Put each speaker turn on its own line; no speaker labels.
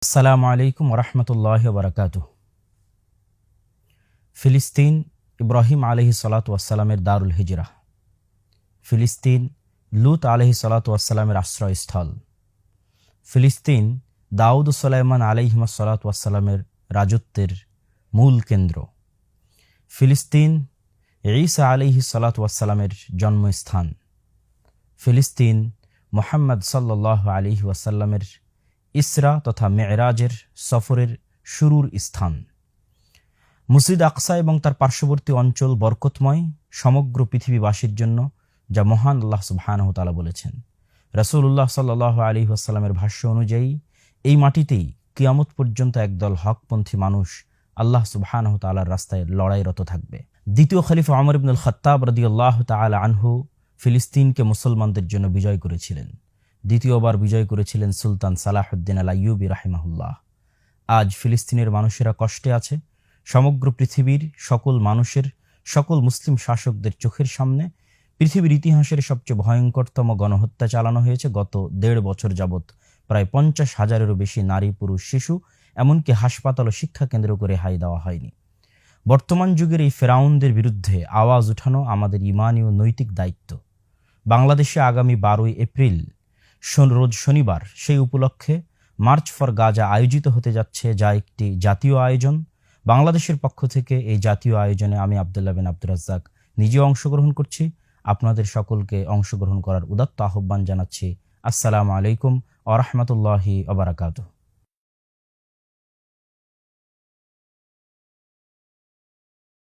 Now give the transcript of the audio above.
আসসালামু আলাইকুম ওরহমতুল্লাহি ওবারাকাতুহ। ফিলিস্তিন ইব্রাহিম আলহি সালাতু ওয়াসসালামের দারুল হিজরা। ফিলিস্তিন লুত আলহি সালাতু ওয়াসসালামের আশ্রয়স্থল। ফিলিস্তিন দাউদ ও সুলাইমান আলাইহিমা সালাতু ওয়াসসালামের রাজত্বের মূল কেন্দ্র। ফিলিস্তিন ঈসা আলাইহি সালাতু ওয়াসসালামের জন্মস্থান। ফিলিস্তিন মুহাম্মদ সাল্লাল্লাহু আলাইহি ওয়াসাল্লামের ইসরা তথা মেরাজের সফরের শুরুর স্থান। মসজিদ আকসা এবং তার পার্শ্ববর্তী অঞ্চল বরকতময় সমগ্র পৃথিবীবাসীর জন্য, যা মহান আল্লাহ সুবহানাহু ওয়া তাআলা বলেছেন। রাসূলুল্লাহ সাল্লাল্লাহু আলাইহি ওয়াসাল্লামের ভাষ্য অনুযায়ী এই মাটিতেই কিয়ামত পর্যন্ত একদল হকপন্থী মানুষ আল্লাহ সুবহানাহু ওয়া তাআলার রাস্তায় লড়াইরত থাকবে। দ্বিতীয় খলিফা ওমর ইবনুল খাত্তাব রাদিয়াল্লাহু তাআলা আনহু ফিলিস্তিনকে মুসলমানদের জন্য বিজয় করেছিলেন। দ্বিতীয়বার বিজয় করেছিলেন সুলতান সালাহুদ্দিন আল আইয়ুবী রাহিমাহুল্লাহ। আজ ফিলিস্তিনের মানুষেরা কষ্টে আছে। সমগ্র পৃথিবীর সকল মানুষের, সকল মুসলিম শাসকদের চোখের সামনে পৃথিবীর ইতিহাসের সবচেয়ে ভয়ঙ্করতম গণহত্যা চালানো হয়েছে গত ১.৫ বছর যাবৎ। প্রায় ৫০,০০০-এরও বেশি নারী, পুরুষ, শিশু, এমনকি হাসপাতাল ও শিক্ষা কেন্দ্র করে হাই দেওয়া হয়নি। বর্তমান যুগের এই ফেরাউনদের বিরুদ্ধে আওয়াজ উঠানো আমাদের ইমানি ও নৈতিক দায়িত্ব। বাংলাদেশে আগামী ১২ই এপ্রিল রোজ শনিবার, সেই উপলক্ষে মার্চ ফর গাজা আয়োজিত হতে যাচ্ছে, যা একটি জাতীয় আয়োজন। বাংলাদেশের পক্ষ থেকে এই জাতীয় আয়োজনে আমি আব্দুল্লাহ বিন আব্দুর রাজ্জাক নিজেও অংশগ্রহণ করছি। আপনাদের সকলকে অংশগ্রহণ করার উদাত্ত আহ্বান জানাচ্ছি। আসসালামু আলাইকুম ওয়া রাহমাতুল্লাহি ওয়া বারাকাতুহু।